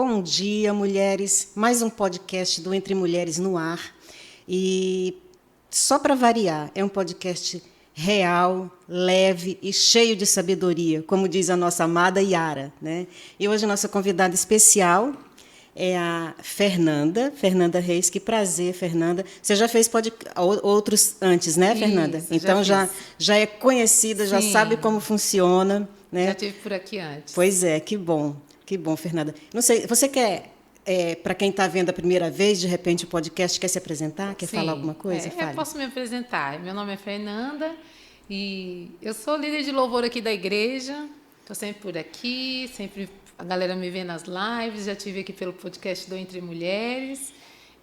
Bom dia, mulheres. Mais um podcast do Entre Mulheres no ar. E só para variar, é um podcast real, leve e cheio de sabedoria, como diz a nossa amada Yara, né? E hoje a nossa convidada especial é a Fernanda Reis. Que prazer, Fernanda. Você já fez outros antes, né, Fernanda? Isso, Então já já é conhecida, já sabe Sim, como funciona, já né? tive por aqui antes. Pois é, que bom, Fernanda. Não sei, você quer, para quem está vendo a primeira vez, de repente, o podcast, quer se apresentar? Quer falar Sim, alguma coisa? eu Fale. posso me apresentar. Meu nome é Fernanda e eu sou líder de louvor aqui da igreja. Estou sempre por aqui, sempre a galera me vê nas lives. Já tive aqui pelo podcast do Entre Mulheres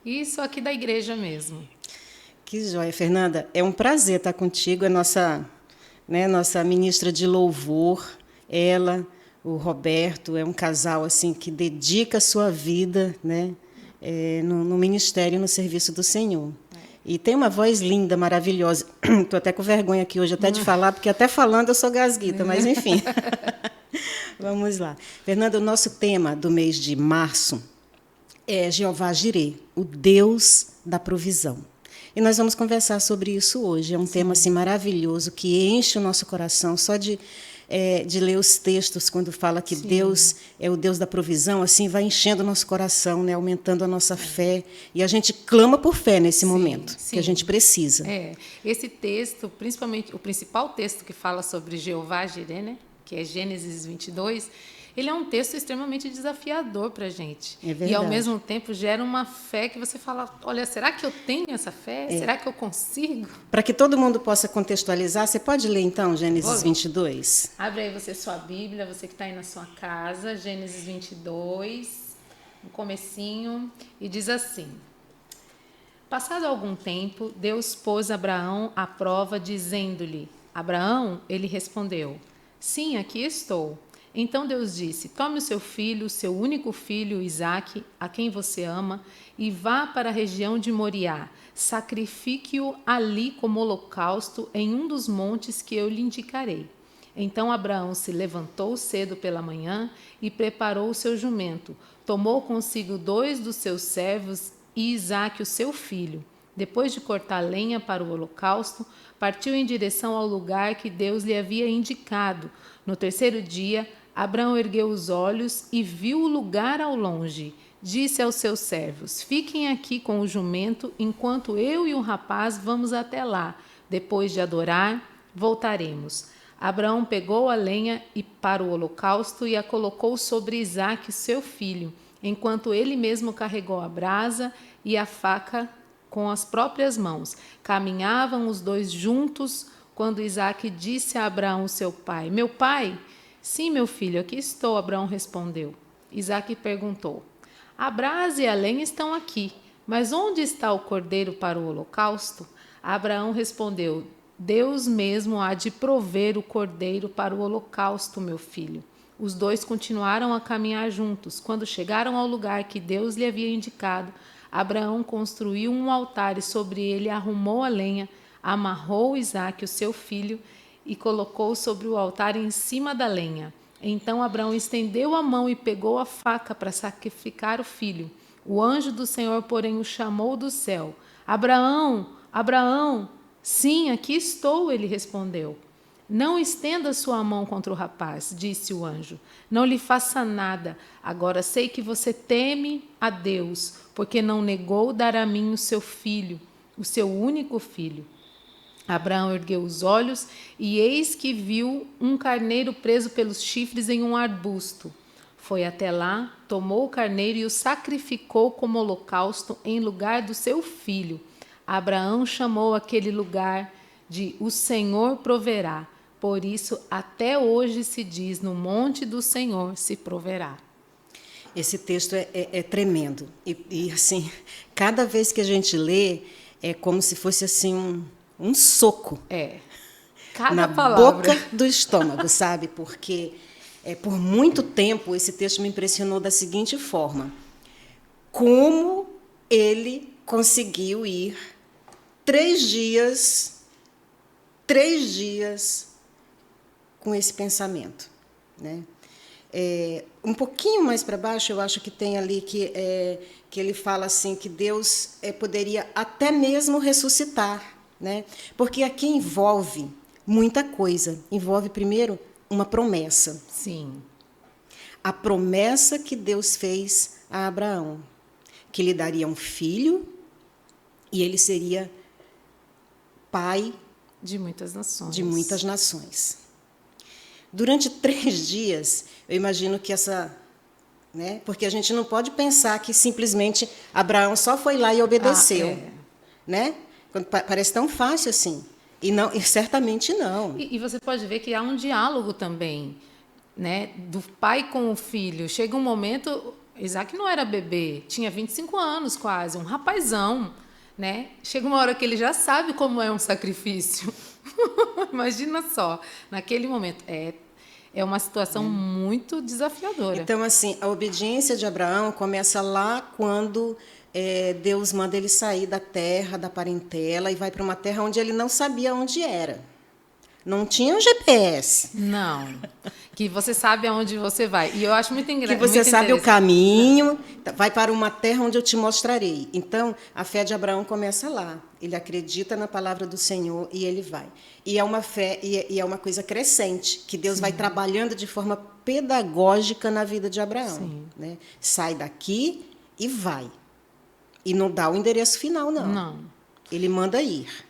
e sou aqui da igreja mesmo. Que joia, Fernanda. É um prazer estar contigo, é nossa ministra de louvor. Ela, o Roberto, é um casal assim que dedica a sua vida, né, no ministério, no serviço do Senhor. E tem uma voz linda, maravilhosa. Estou até com vergonha aqui hoje até de falar, porque até falando eu sou gasguita, mas enfim. Vamos lá. Fernanda, o nosso tema do mês de março é Jeová Jirê, o Deus da provisão. E nós vamos conversar sobre isso hoje. É um tema assim, maravilhoso que enche o nosso coração só de ler os textos, quando fala que Sim. Deus é o Deus da provisão, assim vai enchendo o nosso coração, né, aumentando a nossa fé. E a gente clama por fé nesse momento, que a gente precisa. Esse texto, principalmente o principal texto que fala sobre Jeová Jirê, né, que é Gênesis 22, ele é um texto extremamente desafiador para a gente. É verdade. E, ao mesmo tempo, gera uma fé que você fala, olha, será que eu tenho essa fé? Será que eu consigo? Para que todo mundo possa contextualizar, você pode ler, então, Gênesis 22? Abre aí você sua Bíblia, você que está aí na sua casa, Gênesis 22, no comecinho, e diz assim: Passado algum tempo, Deus pôs Abraão à prova, dizendo-lhe: Abraão, ele respondeu: Sim, aqui estou. Então Deus disse: Tome o seu filho, seu único filho, Isaque, a quem você ama, e vá para a região de Moriá. Sacrifique-o ali como holocausto em um dos montes que eu lhe indicarei. Então Abraão se levantou cedo pela manhã e preparou o seu jumento. Tomou consigo 2 dos seus servos e Isaque, o seu filho. Depois de cortar lenha para o holocausto, partiu em direção ao lugar que Deus lhe havia indicado. No terceiro dia, Abraão ergueu os olhos e viu o lugar ao longe. Disse aos seus servos: Fiquem aqui com o jumento, enquanto eu e o rapaz vamos até lá. Depois de adorar, voltaremos. Abraão pegou a lenha para o holocausto e a colocou sobre Isaque, seu filho, enquanto ele mesmo carregou a brasa e a faca com as próprias mãos. Caminhavam os dois juntos quando Isaque disse a Abraão, seu pai: Meu pai? Sim, meu filho, aqui estou, Abraão respondeu. Isaque perguntou: A brasa e a lenha estão aqui, mas onde está o cordeiro para o holocausto? Abraão respondeu: Deus mesmo há de prover o cordeiro para o holocausto, meu filho. Os dois continuaram a caminhar juntos. Quando chegaram ao lugar que Deus lhe havia indicado, Abraão construiu um altar e sobre ele arrumou a lenha, amarrou Isaque, o seu filho, e colocou sobre o altar em cima da lenha. Então Abraão estendeu a mão e pegou a faca para sacrificar o filho. O anjo do Senhor, porém, o chamou do céu. Abraão, Abraão! Sim, aqui estou, ele respondeu. Não estenda sua mão contra o rapaz, disse o anjo. Não lhe faça nada. Agora sei que você teme a Deus, porque não negou dar a mim o seu filho, o seu único filho. Abraão ergueu os olhos e eis que viu um carneiro preso pelos chifres em um arbusto. Foi até lá, tomou o carneiro e o sacrificou como holocausto em lugar do seu filho. Abraão chamou aquele lugar de O Senhor proverá. Por isso, até hoje se diz: No monte do Senhor se proverá. Esse texto é tremendo. Assim, cada vez que a gente lê, é como se fosse assim um soco Cada na palavra. boca do estômago, sabe? Porque por muito tempo esse texto me impressionou da seguinte forma: como ele conseguiu ir 3 dias com esse pensamento, né? Um pouquinho mais para baixo, eu acho que tem ali que ele fala assim que Deus poderia até mesmo ressuscitar, né? Porque aqui envolve muita coisa. Envolve, primeiro, uma promessa. Sim. A promessa que Deus fez a Abraão, que lhe daria um filho e ele seria pai de muitas nações. De muitas nações. Durante 3 dias, eu imagino que né? Porque a gente não pode pensar que simplesmente Abraão só foi lá e obedeceu, né? Parece tão fácil assim. E certamente não. E você pode ver que há um diálogo também, né? Do pai com o filho. Chega um momento, Isaac não era bebê, tinha 25 anos quase, um rapazão, né? Chega uma hora que ele já sabe como é um sacrifício. Imagina só, naquele momento. É uma situação muito desafiadora. Então, assim, a obediência de Abraão começa lá quando Deus manda ele sair da terra, da parentela, e vai para uma terra onde ele não sabia onde era. Não tinha um GPS. Não. Que você sabe aonde você vai. E eu acho muito engraçado. Que você sabe o caminho, vai para uma terra onde eu te mostrarei. Então, a fé de Abraão começa lá. Ele acredita na palavra do Senhor e ele vai. E é uma fé, e é uma coisa crescente, que Deus vai trabalhando de forma pedagógica na vida de Abraão. Né? Sai daqui e vai. E não dá o endereço final, não. Não. Ele manda ir.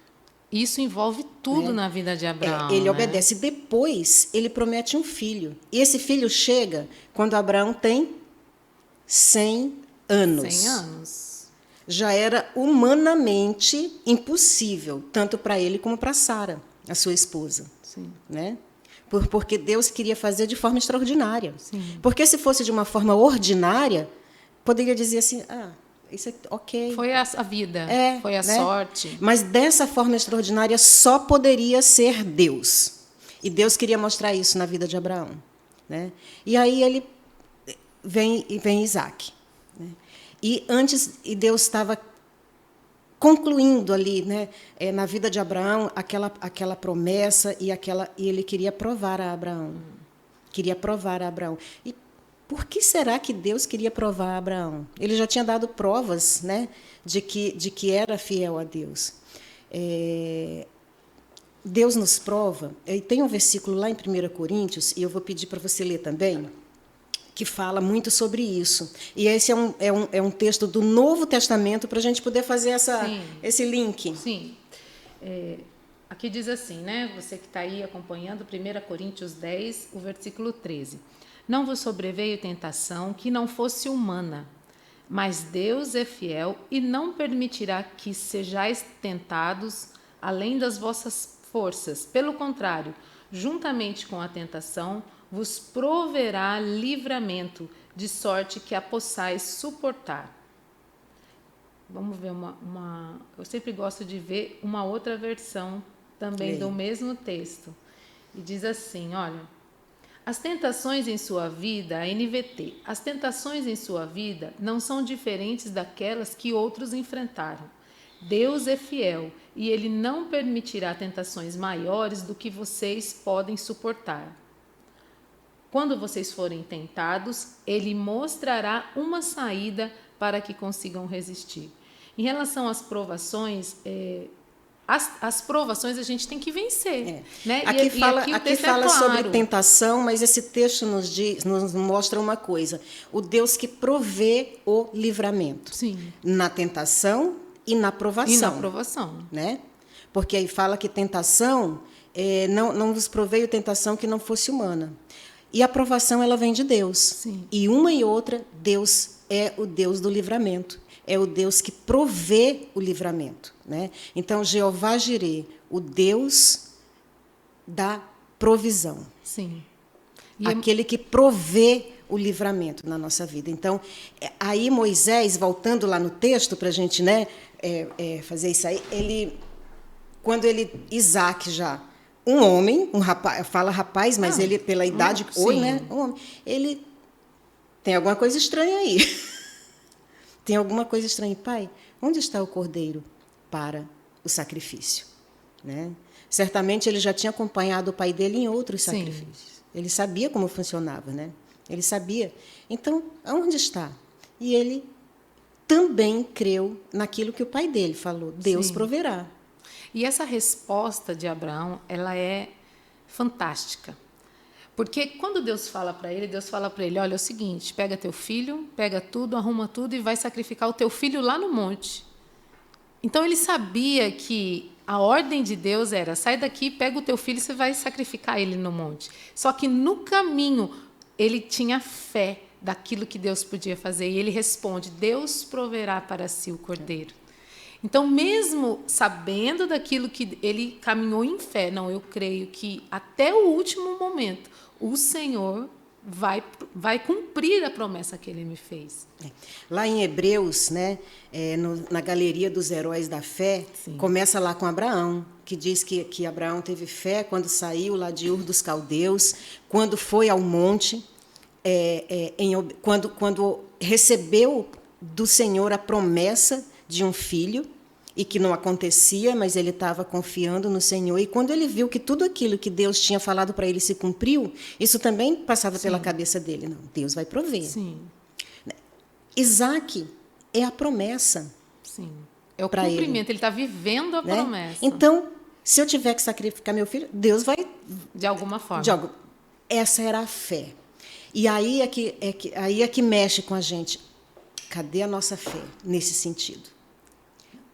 Isso envolve tudo na vida de Abraão. Ele obedece. Depois, ele promete um filho. E esse filho chega quando Abraão tem 100 anos. 100 anos. Já era humanamente impossível, tanto para ele como para Sara, a sua esposa. Sim. Né? Porque Deus queria fazer de forma extraordinária. Sim. Porque se fosse de uma forma ordinária, poderia dizer assim, isso é ok. Foi a vida, foi a sorte. Mas dessa forma extraordinária só poderia ser Deus. E Deus queria mostrar isso na vida de Abraão. Né? E aí vem Isaac. Né? E Deus estava concluindo ali, né, na vida de Abraão, aquela promessa e ele queria provar a Abraão. Queria provar a Abraão. E por que será que Deus queria provar a Abraão? Ele já tinha dado provas, né, de que era fiel a Deus. Deus nos prova, e tem um versículo lá em 1 Coríntios, e eu vou pedir para você ler também, que fala muito sobre isso. E esse é um texto do Novo Testamento para a gente poder fazer esse link. Sim. Aqui diz assim, né? Você que está aí acompanhando, 1 Coríntios 10, o versículo 13. Não vos sobreveio tentação que não fosse humana, mas Deus é fiel e não permitirá que sejais tentados além das vossas forças. Pelo contrário, juntamente com a tentação, vos proverá livramento, de sorte que a possais suportar. Vamos ver eu sempre gosto de ver uma outra versão também do mesmo texto. E diz assim, olha... As tentações em sua vida, a NVT, as tentações em sua vida não são diferentes daquelas que outros enfrentaram. Deus é fiel e Ele não permitirá tentações maiores do que vocês podem suportar. Quando vocês forem tentados, Ele mostrará uma saída para que consigam resistir. Em relação às provações, as provações a gente tem que vencer. Né? Aqui fala sobre tentação, mas esse texto nos mostra uma coisa. O Deus que provê o livramento. Sim. Na tentação e na provação. E na provação. Né? Porque aí fala que tentação, não vos proveio tentação que não fosse humana. E a provação, ela vem de Deus. Sim. E uma e outra, Deus é o Deus do livramento. É o Deus que provê o livramento. Né? Então, Jeová Jirê, o Deus da provisão. Sim. Aquele que provê o livramento na nossa vida. Então, aí Moisés, voltando lá no texto, para a gente, né, fazer isso aí, Isaac já, um homem, um rapaz, fala rapaz, mas ele, pela idade, né, um homem, ele tem alguma coisa estranha aí. Tem alguma coisa estranha. Pai, onde está o cordeiro para o sacrifício? Né? Certamente ele já tinha acompanhado o pai dele em outros sacrifícios. Ele sabia como funcionava. Né? Ele sabia. Então, aonde está? E ele também creu naquilo que o pai dele falou. Deus Sim. proverá. E essa resposta de Abraão, ela é fantástica. Porque quando Deus fala para ele, olha, é o seguinte, pega teu filho, pega tudo, arruma tudo e vai sacrificar o teu filho lá no monte. Então ele sabia que a ordem de Deus era, sai daqui, pega o teu filho e você vai sacrificar ele no monte. Só que no caminho ele tinha fé daquilo que Deus podia fazer. E ele responde, Deus proverá para si o cordeiro. Então, mesmo sabendo daquilo que ele caminhou em fé, não, eu creio que até o último momento o Senhor vai cumprir a promessa que ele me fez. Lá em Hebreus, né, na galeria dos heróis da fé, sim, começa lá com Abraão, que diz que Abraão teve fé quando saiu lá de Ur dos Caldeus, quando foi ao monte, quando recebeu do Senhor a promessa de um filho, e que não acontecia, mas ele estava confiando no Senhor. E quando ele viu que tudo aquilo que Deus tinha falado para ele se cumpriu, isso também passava, sim, pela cabeça dele. Não, Deus vai prover. Sim. Isaac é a promessa. Sim. É o cumprimento, ele está vivendo a promessa. Então, se eu tiver que sacrificar meu filho, Deus vai... De alguma forma. Essa era a fé. E aí é que mexe com a gente. Cadê a nossa fé nesse sentido?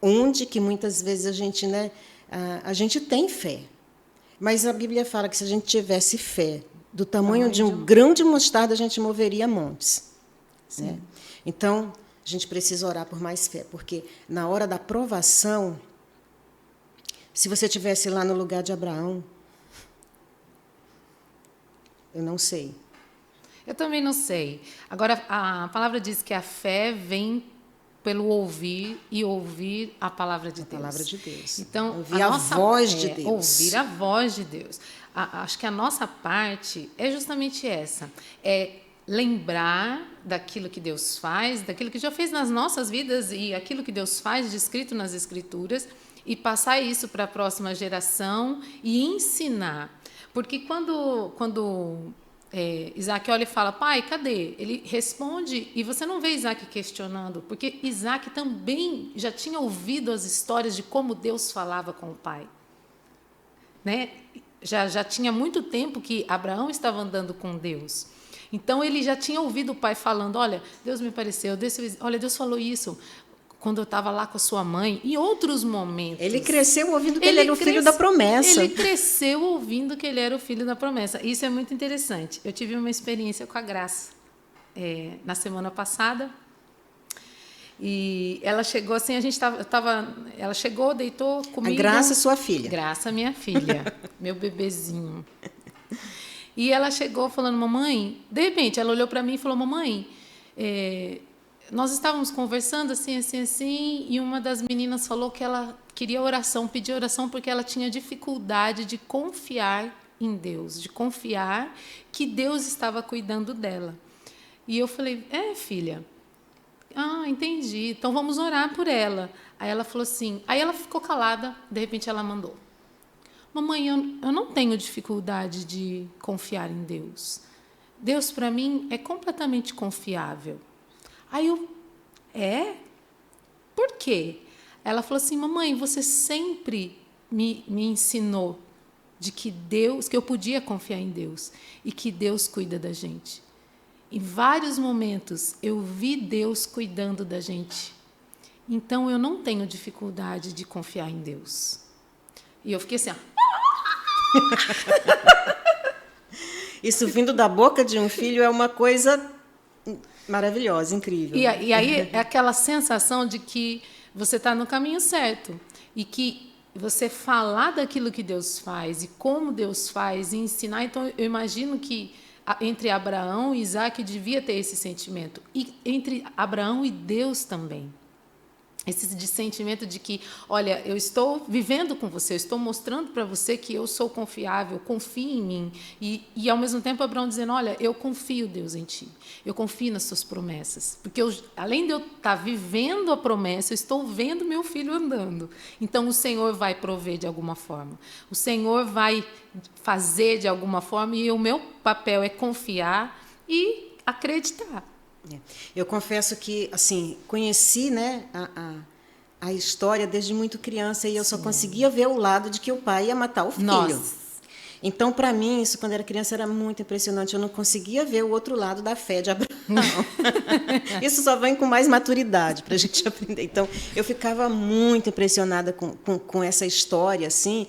Onde que muitas vezes a gente tem fé. Mas a Bíblia fala que se a gente tivesse fé do tamanho de um grão de mostarda, a gente moveria montes. Né? Então, a gente precisa orar por mais fé, porque na hora da provação, se você estivesse lá no lugar de Abraão, eu não sei. Eu também não sei. Agora, a palavra diz que a fé vem pelo ouvir e ouvir a palavra de Deus. A palavra de Deus. Então, ouvir a voz de Deus. Ouvir a voz de Deus. Acho que a nossa parte é justamente essa. É lembrar daquilo que Deus faz, daquilo que já fez nas nossas vidas e aquilo que Deus faz descrito nas Escrituras e passar isso para a próxima geração e ensinar. Porque quando Isaac olha e fala, pai, cadê? Ele responde, e você não vê Isaac questionando, porque Isaac também já tinha ouvido as histórias de como Deus falava com o pai. Né? Já tinha muito tempo que Abraão estava andando com Deus. Então, ele já tinha ouvido o pai falando, olha, Deus me apareceu, olha, Deus falou isso quando eu estava lá com a sua mãe, em outros momentos. Ele cresceu ouvindo que ele era o filho da promessa. Ele cresceu ouvindo que ele era o filho da promessa. Isso é muito interessante. Eu tive uma experiência com a Graça na semana passada. E ela chegou assim, ela chegou, deitou comigo. A Graça, sua filha. Graça, minha filha, meu bebezinho. E ela chegou falando, mamãe, de repente, ela olhou para mim e falou, mamãe, nós estávamos conversando assim, e uma das meninas falou que ela queria oração, pedia oração porque ela tinha dificuldade de confiar em Deus, de confiar que Deus estava cuidando dela. E eu falei, filha, entendi, então vamos orar por ela. Aí ela falou assim, aí ela ficou calada, de repente ela mandou, mamãe, eu não tenho dificuldade de confiar em Deus. Deus, para mim, é completamente confiável. Aí por quê? Ela falou assim, mamãe, você sempre me ensinou de que eu podia confiar em Deus e que Deus cuida da gente. Em vários momentos, eu vi Deus cuidando da gente. Então, eu não tenho dificuldade de confiar em Deus. E eu fiquei assim, Isso vindo da boca de um filho é uma coisa maravilhosa, incrível. E aí é aquela sensação de que você está no caminho certo e que você falar daquilo que Deus faz e como Deus faz e ensinar. Então, eu imagino que entre Abraão e Isaac devia ter esse sentimento. E entre Abraão e Deus também. Esse sentimento de que, olha, eu estou vivendo com você, eu estou mostrando para você que eu sou confiável, confie em mim. E, ao mesmo tempo, Abraão dizendo, olha, eu confio, Deus, em ti. Eu confio nas suas promessas. Porque, além de eu estar vivendo a promessa, eu estou vendo meu filho andando. Então, o Senhor vai prover de alguma forma. O Senhor vai fazer de alguma forma e o meu papel é confiar e acreditar. Eu confesso que, assim, conheci, né, a história desde muito criança e eu só conseguia ver o lado de que o pai ia matar o filho. Nossa. Então, para mim, isso, quando era criança, era muito impressionante. Eu não conseguia ver o outro lado da fé de Abraão. Isso só vem com mais maturidade para a gente aprender. Então, eu ficava muito impressionada com essa história, assim.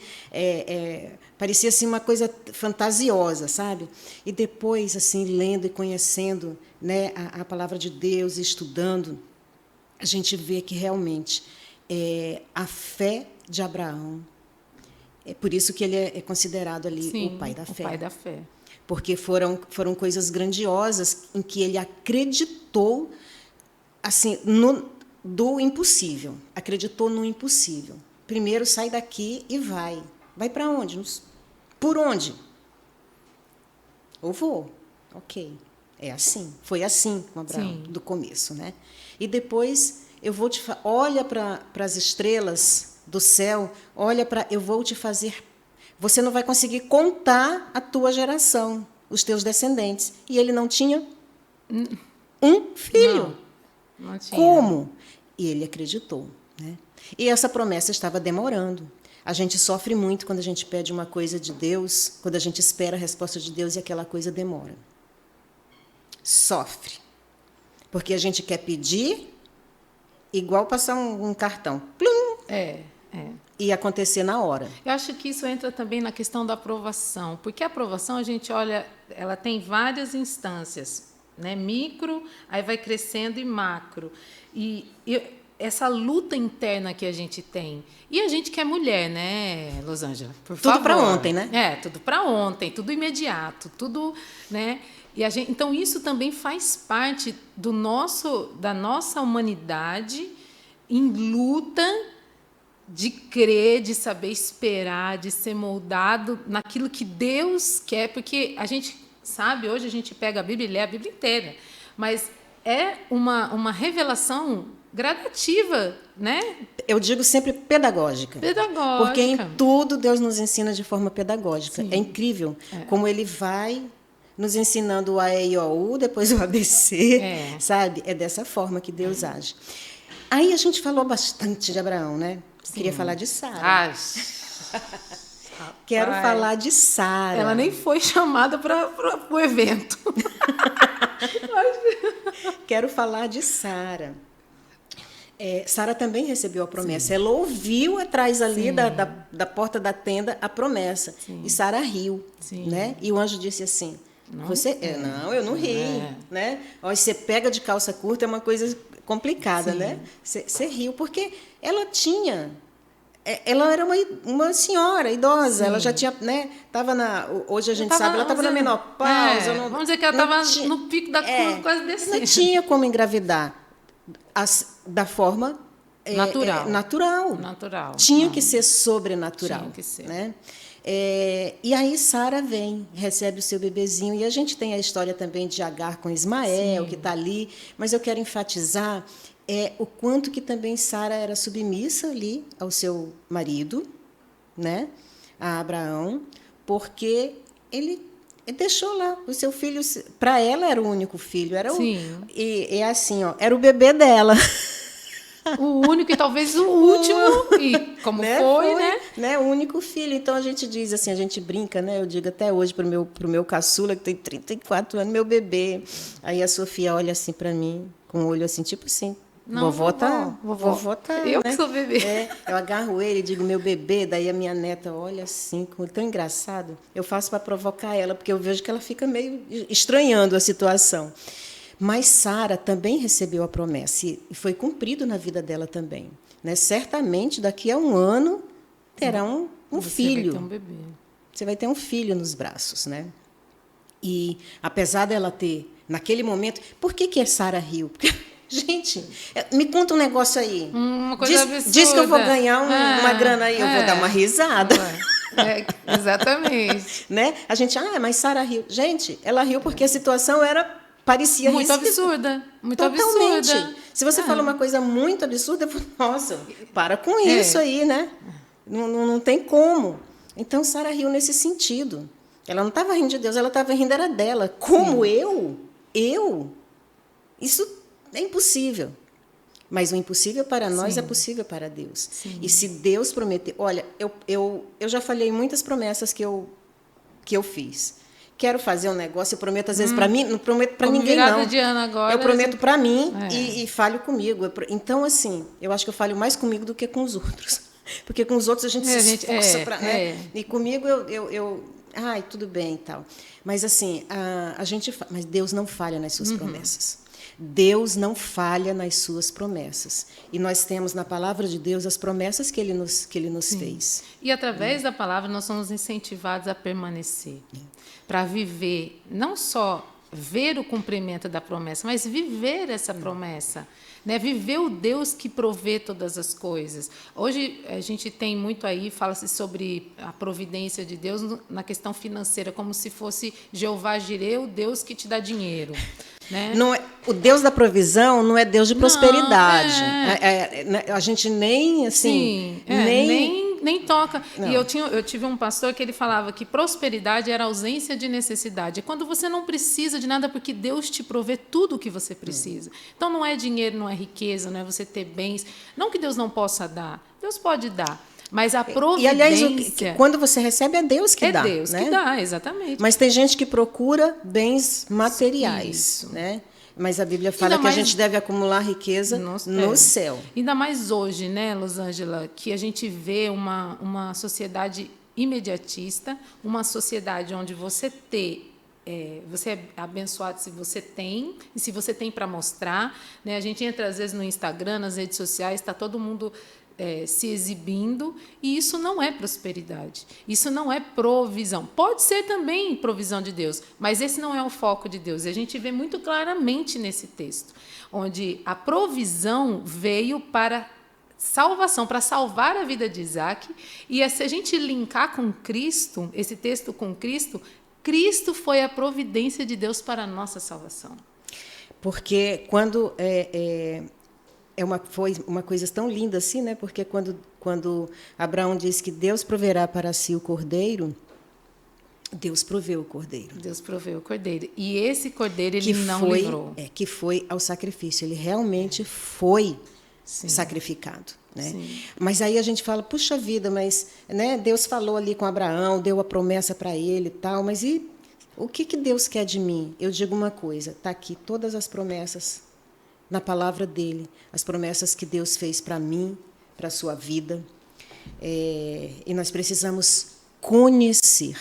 Parecia assim, uma coisa fantasiosa, sabe? E depois, assim, lendo e conhecendo, né, a palavra de Deus, estudando, a gente vê que realmente a fé de Abraão, é por isso que ele é considerado ali Sim, o pai da fé. O pai da fé. Porque foram coisas grandiosas em que ele acreditou assim, do impossível. Acreditou no impossível. Primeiro sai daqui e vai. Vai para onde? Por onde? Eu vou. Ok. É assim. Foi assim com Abraão, do começo, né? E depois eu vou olha para as estrelas do céu, eu vou te fazer. Você não vai conseguir contar a tua geração, os teus descendentes. E ele não tinha um filho. Não tinha. Como? E ele acreditou, né? E essa promessa estava demorando. A gente sofre muito quando a gente pede uma coisa de Deus, quando a gente espera a resposta de Deus e aquela coisa demora. Sofre. Porque a gente quer pedir igual passar um cartão. Plum! E acontecer na hora. Eu acho que isso entra também na questão da aprovação, porque a aprovação, a gente olha, ela tem várias instâncias, né? Micro, aí vai crescendo e macro. E essa luta interna que a gente tem. E a gente que é mulher, né, Losângela? Por favor. Tudo para ontem, né? Tudo para ontem, tudo imediato, tudo, né? E então isso também faz parte da nossa humanidade em luta de crer, de saber esperar, de ser moldado naquilo que Deus quer, porque a gente sabe, hoje a gente pega a Bíblia e lê a Bíblia inteira, mas é uma revelação gradativa, né? Eu digo sempre pedagógica. Pedagógica. Porque em tudo Deus nos ensina de forma pedagógica. Sim. É incrível como Ele vai nos ensinando o A, E, I, O, U, depois o ABC, sabe? É dessa forma que Deus age. Aí a gente falou bastante de Abraão, né? Sim. Queria falar de Sara. Quero falar de Sara. Ela nem foi chamada para o evento. Quero falar de Sara. Sara também recebeu a promessa. Sim. Ela ouviu atrás ali da porta da tenda a promessa. Sim. E Sara riu. Sim. Né? E o anjo disse assim, não, não, eu não ri. Né? Você pega de calça curta, é uma coisa complicada, sim, né? Você riu, porque ela tinha... Ela era uma senhora idosa, sim, ela já tinha, né? Hoje a gente sabe, ela estava na menopausa. Vamos dizer que ela estava no pico da curva, quase descendo. Não tinha como engravidar da forma natural. Tinha que ser sobrenatural. Tinha que ser. Né? E aí Sara vem, recebe o seu bebezinho, e a gente tem a história também de Agar com Ismael, sim, que está ali, mas eu quero enfatizar o quanto que também Sara era submissa ali ao seu marido, né, a Abraão, porque ele deixou lá o seu filho, para ela era o único filho, e assim, era o bebê dela. O único e talvez o último, e como né? foi, né? O único filho. Então, a gente diz assim, a gente brinca, né? Eu digo até hoje para o meu caçula, que tem 34 anos, meu bebê. Aí a Sofia olha assim para mim, com o olho assim, tipo assim, não, vovó tá... Eu, né? Que sou bebê. Eu agarro ele e digo, meu bebê, daí a minha neta olha assim, tão engraçado. Eu faço para provocar ela, porque eu vejo que ela fica meio estranhando a situação. Mas Sara também recebeu a promessa e foi cumprido na vida dela também. Né? Certamente, daqui a 1 ano, terá um filho. Você vai ter um bebê. Você vai ter um filho nos braços. Né? E, apesar dela ter, naquele momento... Por que Sara riu? Porque, gente, me conta um negócio aí. Uma coisa absurda. Diz que eu vou ganhar uma grana aí, eu vou dar uma risada. Exatamente. Né? A gente, mas Sara riu. Gente, ela riu porque a situação parecia muito absurda. Muito totalmente absurda. Se você fala uma coisa muito absurda, nossa, para com isso aí, né? Não tem como. Então, Sara riu nesse sentido. Ela não estava rindo de Deus, ela estava rindo era dela. Como eu? Isso é impossível. Mas o impossível para nós Sim. é possível para Deus. Sim. E se Deus prometer... Olha, eu já falei muitas promessas que eu fifiz. Quero fazer um negócio, eu prometo às vezes para mim, não prometo para ninguém, virada não. de ano agora, eu prometo para mim É. e falho comigo. Então, assim, eu acho que eu falho mais comigo do que com os outros. Porque com os outros a gente se esforça para... Né? E comigo ai, tudo bem e tal. Mas, assim, mas Deus não falha nas suas promessas. Deus não falha nas suas promessas. E nós temos na palavra de Deus as promessas que Ele nos fez. E através da palavra nós somos incentivados a permanecer, para viver, não só ver o cumprimento da promessa, mas viver essa promessa. Né? Viver o Deus que provê todas as coisas. Hoje a gente tem muito aí, fala-se sobre a providência de Deus na questão financeira, como se fosse Jeová Jireh, o Deus que te dá dinheiro. Né? Não o Deus da provisão não é Deus de prosperidade. A gente nem assim. Sim, nem toca. Não. E eu tive um pastor que ele falava que prosperidade era ausência de necessidade. É quando você não precisa de nada porque Deus te provê tudo o que você precisa. Então não é dinheiro, não é riqueza, não é você ter bens. Não que Deus não possa dar. Deus pode dar. Mas a providência... E, aliás, quando você recebe, é Deus que dá. É Deus que dá, exatamente. Mas tem gente que procura bens materiais. Isso. Né? Mas a Bíblia fala que a gente deve acumular riqueza no céu. Ainda mais hoje, né, Rosângela, que a gente vê uma sociedade imediatista, uma sociedade onde você é abençoado se você tem, e se você tem para mostrar. Né? A gente entra, às vezes, no Instagram, nas redes sociais, está todo mundo... se exibindo, e isso não é prosperidade, isso não é provisão. Pode ser também provisão de Deus, mas esse não é o foco de Deus. E a gente vê muito claramente nesse texto, onde a provisão veio para salvação, para salvar a vida de Isaac, e se a gente linkar com Cristo, esse texto com Cristo, Cristo foi a providência de Deus para a nossa salvação. Porque quando... foi uma coisa tão linda assim, né? Porque quando Abraão diz que Deus proverá para si o cordeiro, Deus proveu o cordeiro. Deus proveu o cordeiro. E esse cordeiro ele não livrou. Que foi ao sacrifício. Ele realmente foi sacrificado. Né? Mas aí a gente fala, puxa vida, mas né, Deus falou ali com Abraão, deu a promessa para ele e tal, mas e o que Deus quer de mim? Eu digo uma coisa, está aqui todas as promessas na palavra dele, as promessas que Deus fez para mim, para a sua vida. E nós precisamos conhecer.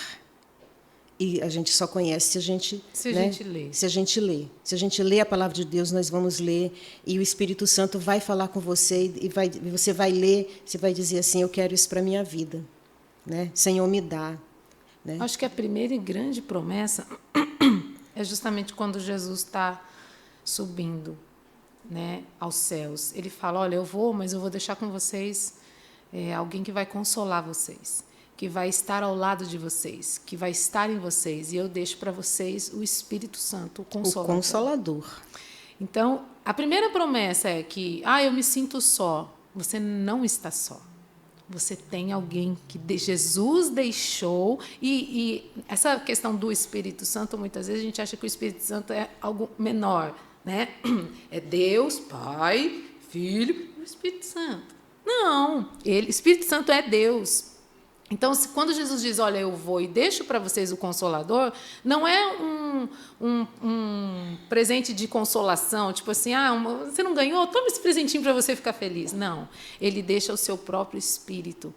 E a gente só conhece se a gente lê. Se a gente lê. Se a gente lê a palavra de Deus, nós vamos ler, e o Espírito Santo vai falar com você, e você vai ler, você vai dizer assim, eu quero isso para a minha vida. Né? Senhor, me dá. Né? Acho que a primeira e grande promessa é justamente quando Jesus está subindo, né, aos céus. Ele fala, olha, eu vou, mas eu vou deixar com vocês alguém que vai consolar vocês, que vai estar ao lado de vocês, que vai estar em vocês, e eu deixo para vocês o Espírito Santo, o Consolador. O Consolador. Então, a primeira promessa é que, eu me sinto só. Você não está só. Você tem alguém que Jesus deixou, e essa questão do Espírito Santo, muitas vezes a gente acha que o Espírito Santo é algo menor, né? É Deus, Pai, Filho e o Espírito Santo. Não, Espírito Santo é Deus. Então, quando Jesus diz, olha, eu vou e deixo para vocês o Consolador, não é um presente de consolação, tipo assim, você não ganhou? Toma esse presentinho para você ficar feliz. Não, ele deixa o seu próprio Espírito,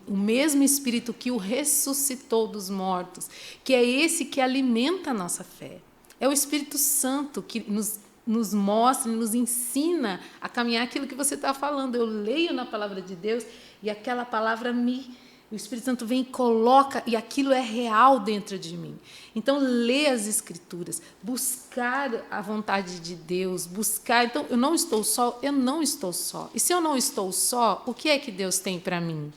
o mesmo Espírito que o ressuscitou dos mortos, que é esse que alimenta a nossa fé. É o Espírito Santo que nos mostra, nos ensina a caminhar aquilo que você está falando. Eu leio na palavra de Deus e aquela palavra o Espírito Santo vem e coloca, e aquilo é real dentro de mim. Então, ler as Escrituras, buscar a vontade de Deus, buscar... Então, eu não estou só. E se eu não estou só, o que é que Deus tem para mim?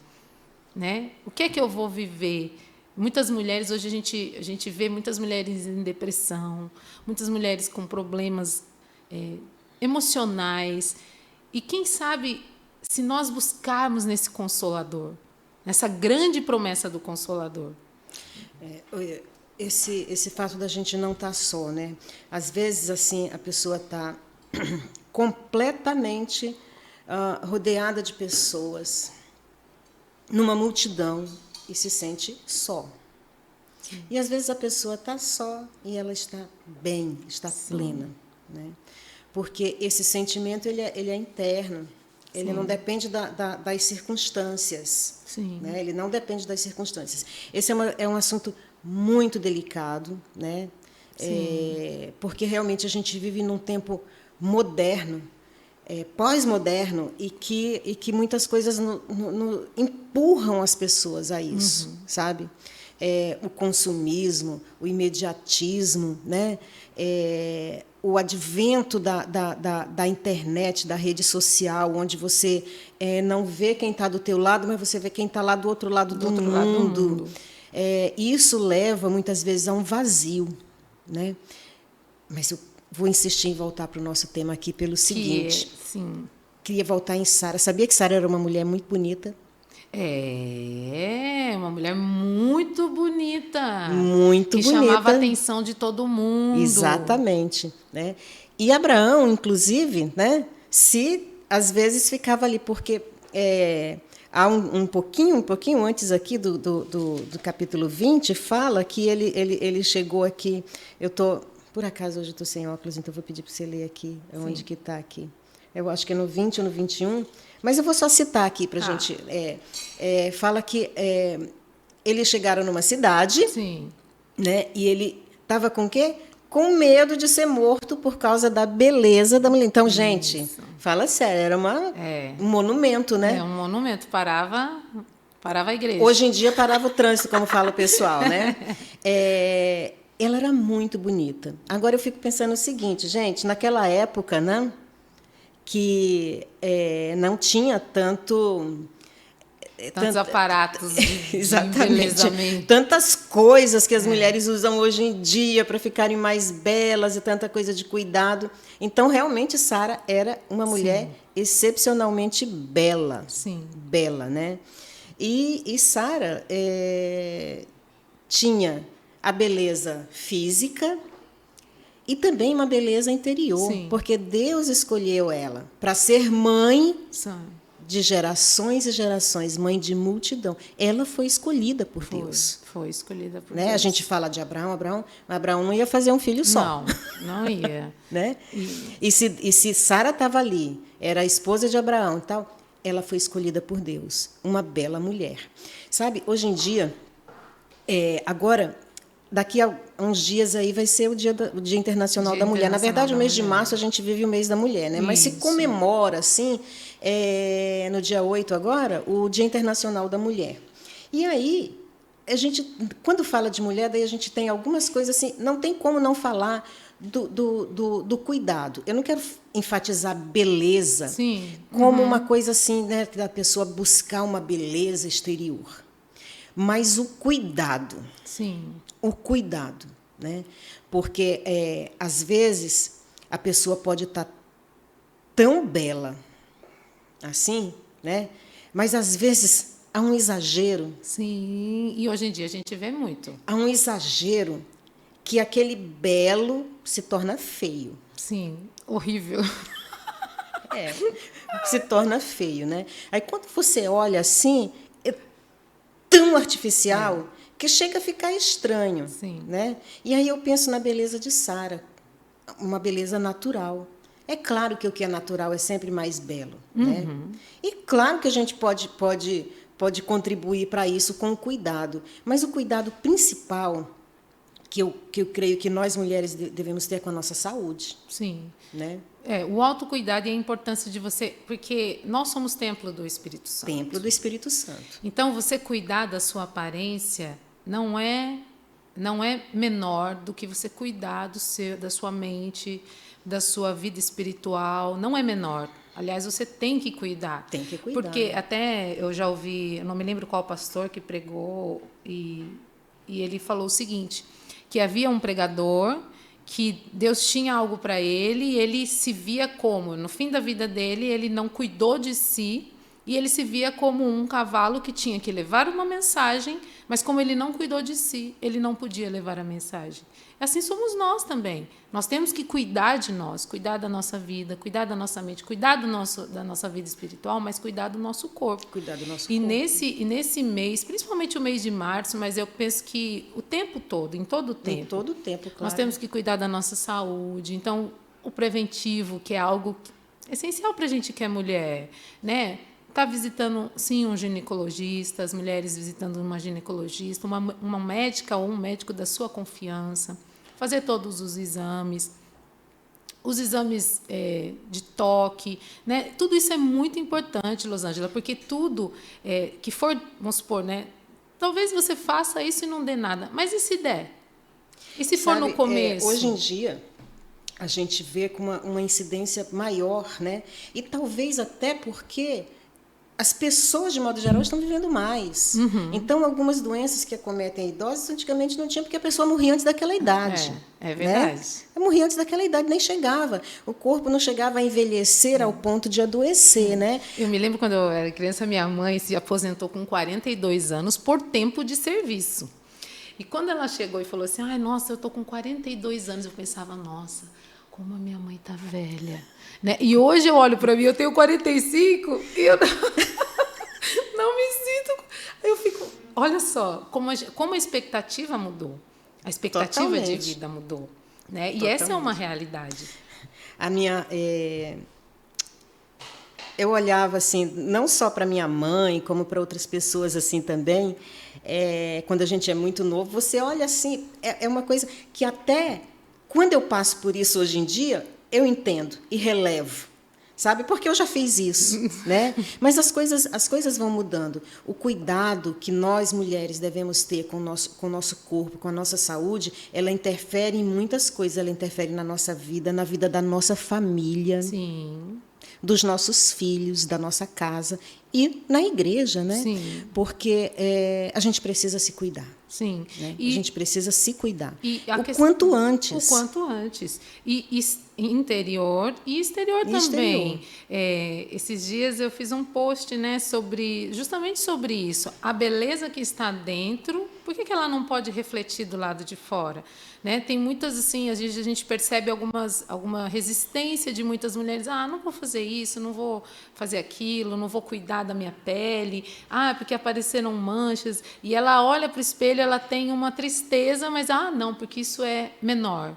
Né? O que é que eu vou viver? Muitas mulheres, hoje a gente vê muitas mulheres em depressão, muitas mulheres com problemas emocionais. E quem sabe, se nós buscarmos nesse Consolador, nessa grande promessa do Consolador. esse fato da gente não estar só, né? Às vezes, assim, a pessoa está completamente rodeada de pessoas, numa multidão, e se sente só. E, às vezes, a pessoa está só e ela está bem, está plena. Né? Porque esse sentimento ele é interno, ele não depende das circunstâncias. Né? Ele não depende das circunstâncias. Esse é um assunto muito delicado, né? Porque realmente a gente vive num tempo moderno, pós-moderno, e que muitas coisas empurram as pessoas a isso, sabe? O consumismo, o imediatismo, né? O advento da internet, da rede social, onde você não vê quem está do teu lado, mas você vê quem está lá do outro lado do mundo. Isso leva, muitas vezes, a um vazio. Né? Mas eu vou insistir em voltar para o nosso tema aqui pelo seguinte. Queria voltar em Sara. Sabia que Sara era uma mulher muito bonita? Uma mulher muito bonita. Muito bonita. Que chamava a atenção de todo mundo. Exatamente. Né? E Abraão, inclusive, né, às vezes ficava ali, porque há um pouquinho antes aqui do capítulo 20, fala que ele chegou aqui. Por acaso, hoje eu estou sem óculos, então vou pedir para você ler aqui, onde que está aqui. Eu acho que é no 20 ou no 21, mas eu vou só citar aqui para a gente. Fala que eles chegaram numa cidade, né, e ele estava com o quê? Com medo de ser morto por causa da beleza da mulher. Então, gente, fala sério, era um monumento, né? Um monumento, parava a igreja. Hoje em dia parava o trânsito, como fala o pessoal, né? Ela era muito bonita. Agora eu fico pensando o seguinte, gente, naquela época, né, que não tinha tantos aparatos de exatamente, tantas coisas que as mulheres usam hoje em dia para ficarem mais belas e tanta coisa de cuidado. Então, realmente, Sara era uma mulher excepcionalmente bela. Bela, né? E Sara tinha a beleza física e também uma beleza interior, porque Deus escolheu ela para ser mãe de gerações e gerações, mãe de multidão. Ela foi escolhida por Deus. Foi escolhida por né? Deus. A gente fala de Abraão não ia fazer um filho só. Não ia. Né? E se Sara estava ali, era a esposa de Abraão e tal, ela foi escolhida por Deus, uma bela mulher. Sabe, hoje em dia, agora, daqui a uns dias aí vai ser o Dia Internacional da Mulher. Na verdade, o mês de março a gente vive o mês da mulher, né? Mas se comemora, assim, no dia 8 agora, o Dia Internacional da Mulher. E aí, a gente, quando fala de mulher, daí a gente tem algumas coisas assim, não tem como não falar do cuidado. Eu não quero enfatizar beleza como uma coisa assim, né, da pessoa buscar uma beleza exterior. Mas o cuidado. O cuidado, né? Porque, às vezes, a pessoa pode estar tão bela assim, né? Mas, às vezes, há um exagero. E hoje em dia a gente vê muito. Há um exagero que aquele belo se torna feio. Horrível. Se torna feio, né? Aí, quando você olha assim, é tão artificial que chega a ficar estranho. Né? E aí eu penso na beleza de Sara, uma beleza natural. É claro que o que é natural é sempre mais belo. Né? E claro que a gente pode contribuir para isso com o cuidado. Mas o cuidado principal que eu creio que nós mulheres devemos ter com a nossa saúde. Né? O autocuidado e a importância de você... Porque nós somos templo do Espírito Santo. Templo do Espírito Santo. Então, você cuidar da sua aparência não é menor do que você cuidar da sua mente, da sua vida espiritual. Não é menor. Aliás, você tem que cuidar. Tem que cuidar. Porque até eu já ouvi... Eu não me lembro qual pastor que pregou e ele falou o seguinte, que havia um pregador que Deus tinha algo para ele e ele se via como, no fim da vida dele, ele não cuidou de si E ele se via como um cavalo que tinha que levar uma mensagem, mas como ele não cuidou de si, ele não podia levar a mensagem. Assim somos nós também. Nós temos que cuidar de nós, cuidar da nossa vida, cuidar da nossa mente, cuidar da nossa vida espiritual, mas cuidar do nosso corpo. Cuidar do nosso E corpo. nesse mês, principalmente o mês de março, mas eu penso que o tempo todo, em todo o tempo. Em todo o tempo, claro. Nós temos que cuidar da nossa saúde. Então, o preventivo, que é algo essencial para a gente que é mulher, né? Está visitando, sim, um ginecologista, as mulheres visitando uma ginecologista, uma médica ou um médico da sua confiança, fazer todos os exames de toque, né? Tudo isso é muito importante, Rosângela, porque tudo que for, vamos supor, né? Talvez você faça isso e não dê nada, mas e se der? E se for no começo? Hoje em dia, a gente vê com uma incidência maior, né? E talvez até porque as pessoas, de modo geral, estão vivendo mais. Então, algumas doenças que acometem idosos, antigamente não tinha, porque a pessoa morria antes daquela idade. É verdade. Né? Morria antes daquela idade, nem chegava. O corpo não chegava a envelhecer ao ponto de adoecer, né? Eu me lembro quando eu era criança, minha mãe se aposentou com 42 anos por tempo de serviço. E quando ela chegou e falou assim, ai, nossa, eu estou com 42 anos, eu pensava, nossa, como a minha mãe está velha. Né? E hoje eu olho para mim, eu tenho 45 e eu não me sinto... Eu fico... Olha só, como a expectativa mudou. A expectativa Totalmente. de vida mudou. Né? E Totalmente. essa é uma realidade. Eu olhava assim, não só para minha mãe, como para outras pessoas assim também. Quando a gente é muito novo, você olha assim, é uma coisa que até quando eu passo por isso hoje em dia, eu entendo e relevo, sabe? Porque eu já fiz isso, né? Mas as coisas vão mudando. O cuidado que nós mulheres devemos ter com o nosso corpo, com a nossa saúde, ela interfere em muitas coisas. Ela interfere na nossa vida, na vida da nossa família. Sim. Dos nossos filhos, da nossa casa e na igreja, né? Sim. Porque a gente precisa se cuidar. Sim. Né? A gente precisa se cuidar. Quanto antes. O quanto antes. E interior e exterior também. Esses dias eu fiz um post, né, justamente sobre isso. A beleza que está dentro, por que ela não pode refletir do lado de fora? Né? Tem muitas, assim, às vezes a gente percebe alguma resistência de muitas mulheres. Não vou fazer isso, não vou fazer aquilo, não vou cuidar da minha pele. Porque apareceram manchas. E ela olha para o espelho, ela tem uma tristeza, mas, não, porque isso é menor.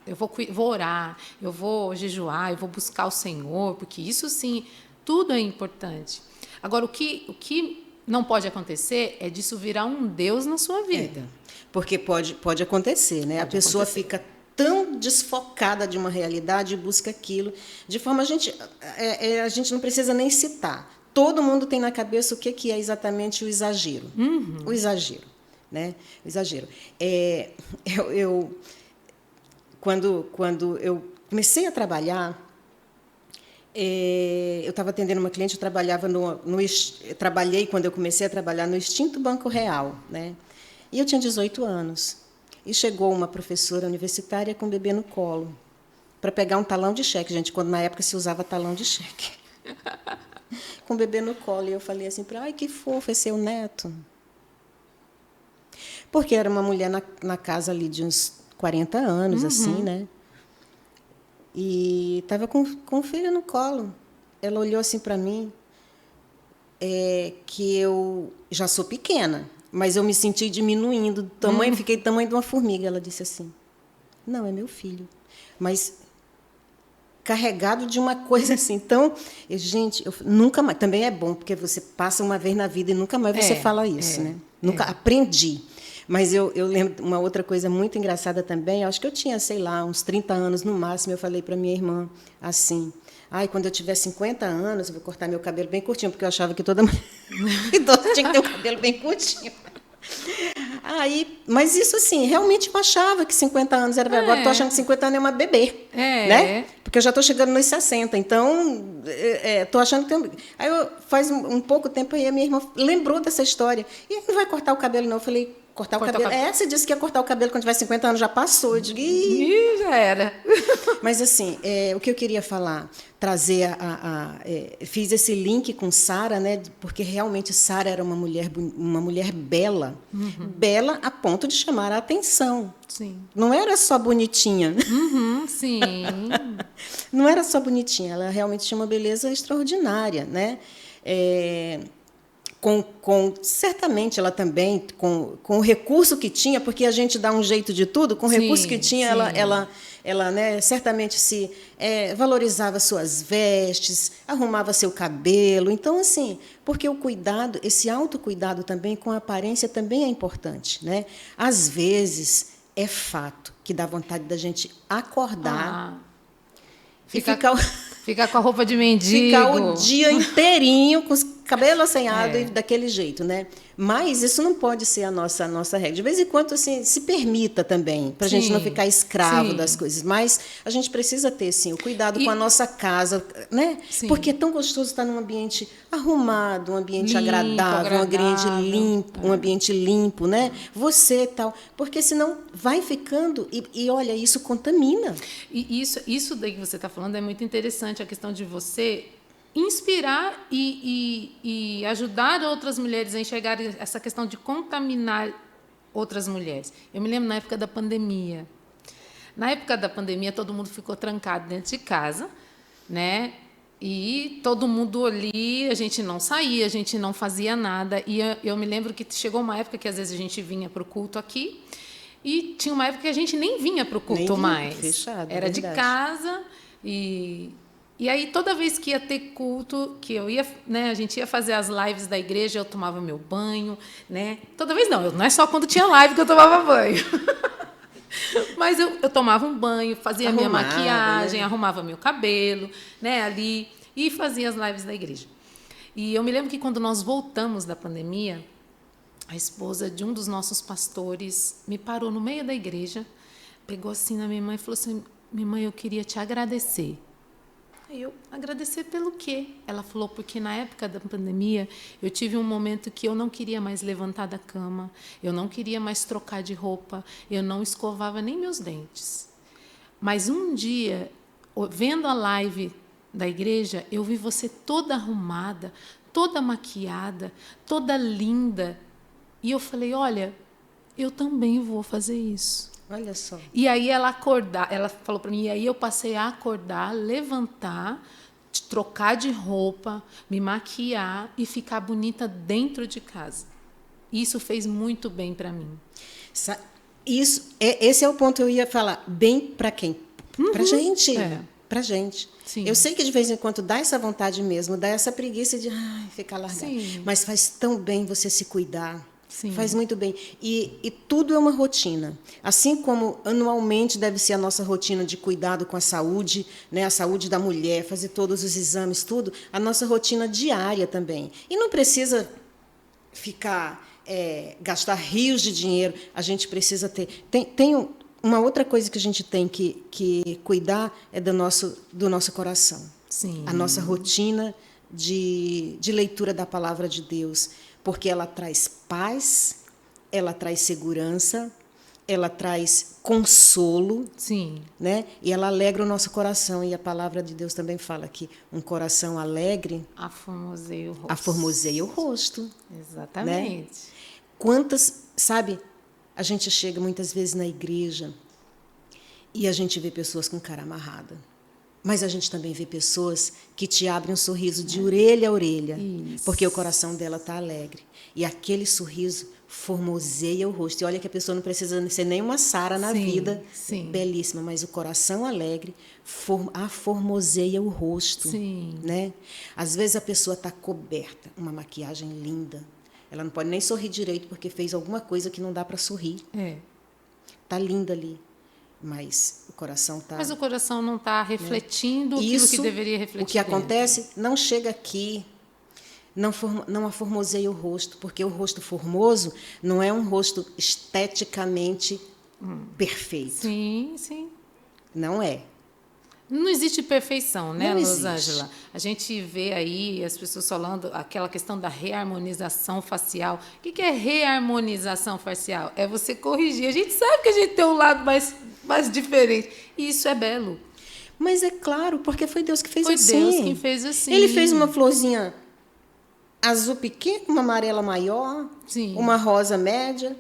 Eu vou orar, eu vou jejuar, eu vou buscar o Senhor, porque isso, sim, tudo é importante. Agora, o que não pode acontecer é disso virar um Deus na sua vida. Porque pode acontecer, né? A pessoa fica tão desfocada de uma realidade e busca aquilo. De forma, a gente não precisa nem citar. Todo mundo tem na cabeça o que é exatamente o exagero. O exagero, né? O exagero. Quando eu comecei a trabalhar, eu estava atendendo uma cliente, eu trabalhei quando eu comecei a trabalhar no extinto Banco Real, né? E eu tinha 18 anos. E chegou uma professora universitária com um bebê no colo para pegar um talão de cheque, gente, quando na época se usava talão de cheque. Com o bebê no colo. E eu falei assim para ela, ai, que fofo, é seu neto. Porque era uma mulher na casa ali de uns 40 anos, assim, né? E estava com o filho no colo. Ela olhou assim para mim, que eu já sou pequena, mas eu me senti diminuindo, fiquei do tamanho de uma formiga. Ela disse assim, não, é meu filho. Mas carregado de uma coisa assim. Então, eu nunca mais... Também é bom, porque você passa uma vez na vida e nunca mais você fala isso, né? Nunca aprendi. Mas eu lembro uma outra coisa muito engraçada também. Eu acho que eu tinha, sei lá, uns 30 anos no máximo. Eu falei para minha irmã assim, quando eu tiver 50 anos, eu vou cortar meu cabelo bem curtinho, porque eu achava que toda mulher idosa tinha que ter o cabelo bem curtinho. Mas isso, assim, realmente eu achava que 50 anos era... Agora estou achando que 50 anos é uma bebê, né? Porque eu já estou chegando nos 60, então estou achando que... Aí, faz um pouco tempo, aí a minha irmã lembrou dessa história. E não vai cortar o cabelo, não? Eu falei, Cortar o cabelo. Você disse que ia cortar o cabelo quando tiver 50 anos, já passou. Eu digo, Ih, já era. Mas, assim, o que eu queria falar, trazer fiz esse link com Sara, né? Porque realmente Sara era uma mulher bela. Bela a ponto de chamar a atenção. Sim. Não era só bonitinha. Sim. Não era só bonitinha, ela realmente tinha uma beleza extraordinária, né? Certamente ela também, com o recurso que tinha, porque a gente dá um jeito de tudo, com o recurso que tinha, ela né, certamente valorizava suas vestes, arrumava seu cabelo. Então, assim, porque o cuidado, esse autocuidado também com a aparência também é importante, né? Às vezes, é fato que dá vontade da gente acordar e ficar com a roupa de mendigo. Ficar o dia inteirinho com os cabelos assanhados e daquele jeito, né? Mas isso não pode ser a nossa regra. De vez em quando, assim, se permita também, para a gente não ficar escravo das coisas. Mas a gente precisa ter, sim, o cuidado com a nossa casa, né? Sim. Porque é tão gostoso estar num ambiente arrumado, um ambiente agradável, um ambiente limpo, um ambiente limpo, né? Você tal. Porque senão vai ficando e olha, isso contamina. E isso daí que você está falando é muito interessante, a questão de você inspirar e ajudar outras mulheres a enxergar essa questão de contaminar outras mulheres. Eu me lembro na época da pandemia. Na época da pandemia, todo mundo ficou trancado dentro de casa, né? E todo mundo ali, a gente não saía, a gente não fazia nada. E eu me lembro que chegou uma época que às vezes a gente vinha para o culto aqui e tinha uma época que a gente nem vinha para o culto mais. Fechado, era de casa e aí, toda vez que ia ter culto, que eu ia, né, a gente ia fazer as lives da igreja, eu tomava meu banho, né? Toda vez não é só quando tinha live que eu tomava banho. Mas eu tomava um banho, fazia minha maquiagem, né? Arrumava meu cabelo, né, ali, e fazia as lives da igreja. E eu me lembro que quando nós voltamos da pandemia, a esposa de um dos nossos pastores me parou no meio da igreja, pegou assim na minha mãe e falou assim: minha mãe, eu queria te agradecer. Aí eu, agradecer pelo quê? Ela falou, porque na época da pandemia eu tive um momento que eu não queria mais levantar da cama, eu não queria mais trocar de roupa, eu não escovava nem meus dentes. Mas um dia, vendo a live da igreja, eu vi você toda arrumada, toda maquiada, toda linda. E eu falei, olha, eu também vou fazer isso. Olha só. E aí ela falou para mim, e aí eu passei a acordar, levantar, trocar de roupa, me maquiar e ficar bonita dentro de casa. Isso fez muito bem para mim. Esse é o ponto que eu ia falar. Bem para quem? Para gente. Para gente. Sim. Eu sei que de vez em quando dá essa vontade mesmo, dá essa preguiça de ficar largado. Sim. Mas faz tão bem você se cuidar. Sim. Faz muito bem. E tudo é uma rotina. Assim como anualmente deve ser a nossa rotina de cuidado com a saúde, né? A saúde da mulher, fazer todos os exames, tudo, a nossa rotina diária também. E não precisa gastar rios de dinheiro, a gente precisa ter. Tem uma outra coisa que a gente tem que cuidar é do nosso coração. Sim. A nossa rotina de leitura da palavra de Deus. Porque ela traz paz, ela traz segurança, ela traz consolo. Sim. Né? E ela alegra o nosso coração. E a palavra de Deus também fala que um coração alegre aformoseia o rosto. Exatamente. Né? Quantas, sabe, a gente chega muitas vezes na igreja e a gente vê pessoas com cara amarrada. Mas a gente também vê pessoas que te abrem um sorriso de orelha a orelha, Isso. Porque o coração dela está alegre. E aquele sorriso formoseia o rosto. E olha que a pessoa não precisa ser nem uma Sara na vida, belíssima, mas o coração alegre formoseia o rosto. Sim. Né? Às vezes a pessoa está coberta, uma maquiagem linda. Ela não pode nem sorrir direito porque fez alguma coisa que não dá para sorrir. Está linda ali. Mas o coração está... Mas o coração não está refletindo aquilo que deveria refletir. O que acontece, não chega aqui, não aformoseia o rosto, porque o rosto formoso não é um rosto esteticamente perfeito. Sim, sim. Não é. Não existe perfeição, né, Não existe. Rosângela? A gente vê aí as pessoas falando aquela questão da reharmonização facial. O que é reharmonização facial? É você corrigir. A gente sabe que a gente tem um lado mais diferente. E isso é belo. Mas é claro, porque foi Deus que fez Foi assim. Deus quem fez assim. Ele fez uma florzinha azul pequena, uma amarela maior, Sim. uma rosa média,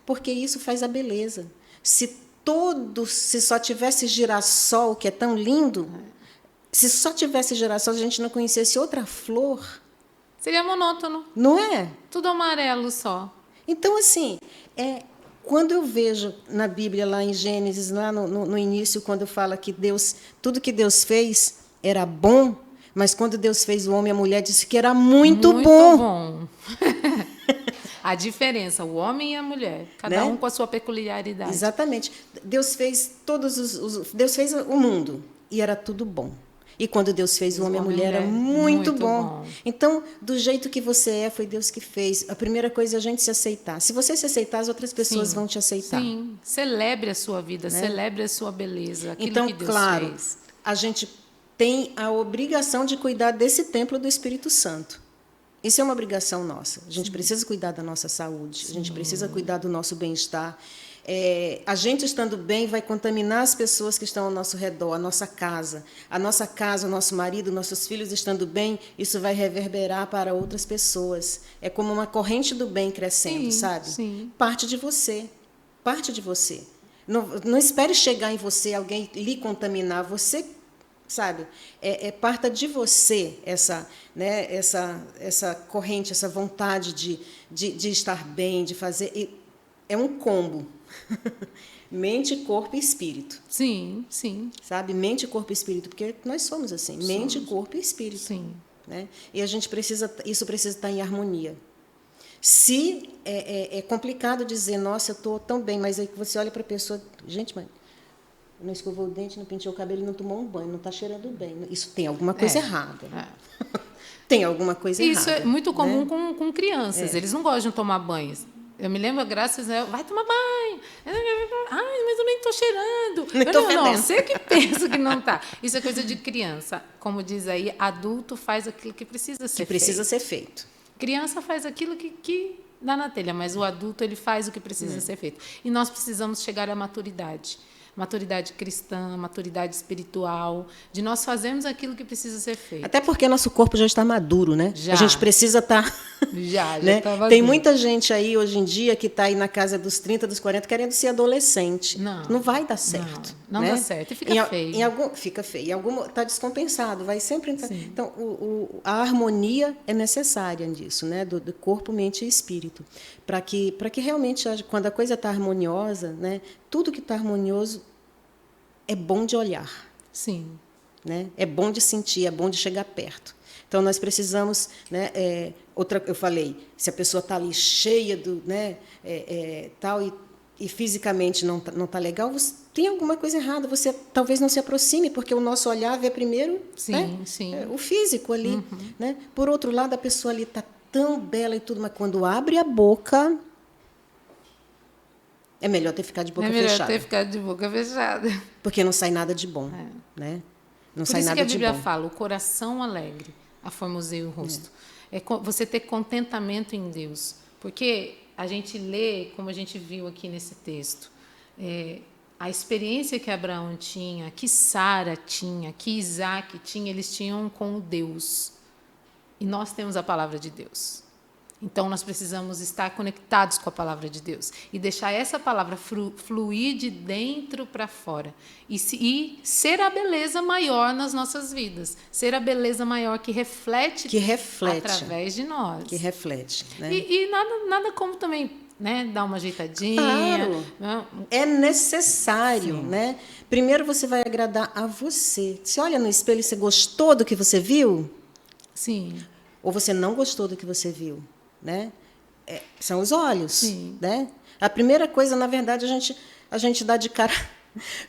porque isso faz a beleza. Se só tivesse girassol, que é tão lindo, se só tivesse girassol, a gente não conhecesse outra flor, Seria monótono. não é? Tudo amarelo só. Então, assim, quando eu vejo na Bíblia, lá em Gênesis, lá no início, quando fala que tudo que Deus fez era bom, mas quando Deus fez o homem e a mulher, disse que era muito bom. Bom. A diferença, o homem e a mulher, cada um com a sua peculiaridade. Exatamente. Deus fez Deus fez o mundo e era tudo bom. E quando Deus fez o homem e a mulher, era muito bom. Então, do jeito que você foi Deus que fez. A primeira coisa é a gente se aceitar. Se você se aceitar, as outras pessoas vão te aceitar. Sim, celebre a sua vida, celebre a sua beleza, aquilo então, que Deus claro, fez. A gente tem a obrigação de cuidar desse templo do Espírito Santo. Isso é uma obrigação nossa. A gente precisa cuidar da nossa saúde, a gente precisa cuidar do nosso bem-estar. A gente estando bem vai contaminar as pessoas que estão ao nosso redor, a nossa casa. A nossa casa, o nosso marido, nossos filhos estando bem, isso vai reverberar para outras pessoas. É como uma corrente do bem crescendo, sabe? Sim. Parte de você. Parte de você. Não espere chegar em você, alguém lhe contaminar. Você, sabe? Parta de você essa corrente, essa vontade de estar bem, de fazer. É um combo. Mente, corpo e espírito. Sim, sim. Sabe? Mente, corpo e espírito, porque nós somos assim. Mente, corpo e espírito. Sim. Né? E isso precisa estar em harmonia. Se é complicado dizer, nossa, eu estou tão bem, mas aí você olha para a pessoa, gente, mas não escovou o dente, não penteou o cabelo, não tomou um banho, não está cheirando bem. Isso tem alguma coisa errada. Tem alguma coisa errada. Isso é muito comum, né? com crianças. Eles não gostam de tomar banho. Eu me lembro, graças a Deus, vai tomar banho. Ai, mas eu nem estou cheirando. Não, você que pensa que não está. Isso é coisa de criança. Como diz aí, adulto faz aquilo que precisa ser feito. Precisa ser feito. Criança faz aquilo que dá na telha, mas o adulto ele faz o que precisa ser feito. E nós precisamos chegar à maturidade. Maturidade cristã, maturidade espiritual, de nós fazermos aquilo que precisa ser feito. Até porque nosso corpo já está maduro, né? Já. A gente precisa estar... Já né? está maduro. Tem muita gente aí, hoje em dia, que está aí na casa dos 30, dos 40, querendo ser adolescente. Não vai dar certo. Não né? dá certo. E fica feio. Fica feio. Está descompensado. Vai sempre... Então, a harmonia é necessária nisso, né? Do corpo, mente e espírito. Para que realmente, quando a coisa está harmoniosa, né? Tudo que está harmonioso é bom de olhar. Sim. Né? É bom de sentir, é bom de chegar perto. Então, nós precisamos... Né, eu falei, se a pessoa está ali cheia do... Né, tal, e fisicamente não tá legal, tem alguma coisa errada. Você talvez não se aproxime, porque o nosso olhar vê primeiro o físico ali. Né? Por outro lado, a pessoa ali está tão bela e tudo, mas quando abre a boca... É melhor ter ficado de boca fechada. É melhor ter ficado de boca fechada. Porque não sai nada de bom. Né? Não sai nada de bom. Por isso que a Bíblia fala, o coração alegre aformoseia o rosto. É você ter contentamento em Deus. Porque a gente lê, como a gente viu aqui nesse texto, a experiência que Abraão tinha, que Sara tinha, que Isaac tinha, eles tinham com Deus. E nós temos a palavra de Deus. Então, nós precisamos estar conectados com a palavra de Deus e deixar essa palavra fluir de dentro para fora e ser a beleza maior nas nossas vidas, ser a beleza maior que reflete através de nós. Que reflete. Né? E nada como também, né, dar uma ajeitadinha. Claro, né? É necessário. Né? Primeiro você vai agradar a você. Você olha no espelho e você gostou do que você viu? Sim. Ou você não gostou do que você viu? Né? São os olhos. Sim. Né? A primeira coisa, na verdade, a gente dá de cara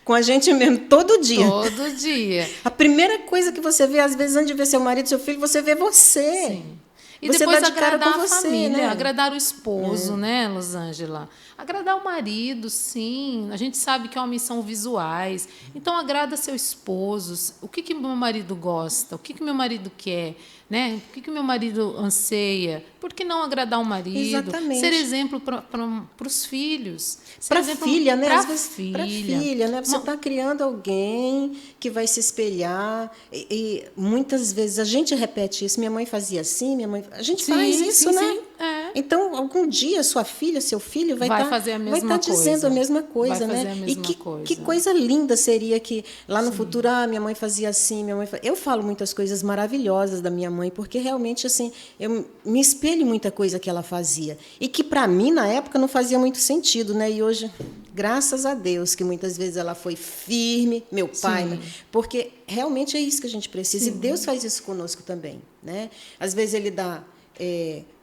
com a gente mesmo todo dia. Todo dia. A primeira coisa que você vê, às vezes, antes de ver seu marido, seu filho, você vê você. Sim. E você depois dá de cara agradar com a você, família, né? agradar o esposo, né, Rosângela? Agradar o marido, sim. A gente sabe que homens são visuais. Então, agrada seu esposo. O que meu marido gosta? O que meu marido quer? Né? O que meu marido anseia? Por que não agradar o marido? Ser Exatamente. exemplo para os filhos. Ser Para exemplo filha, né? para Às a vezes para filha. filha, né? Você está criando alguém que vai se espelhar e muitas vezes a gente repete isso. Minha mãe fazia assim, a gente faz Sim, isso, sim, né? sim. É. Então, algum dia sua filha, seu filho Vai fazer a vai mesma tá dizendo a coisa. mesma Vai coisa, fazer né? a E mesma que coisa. coisa linda seria que lá no Sim. futuro, minha mãe fazia assim, eu falo muitas coisas maravilhosas da minha mãe, porque realmente assim, eu me espelho em muita coisa que ela fazia e que para mim na época não fazia muito sentido, né? E hoje, graças a Deus, que muitas vezes ela foi firme, meu pai, né? Porque realmente é isso que a gente precisa. Sim. E Deus faz isso conosco também, né? Às vezes ele dá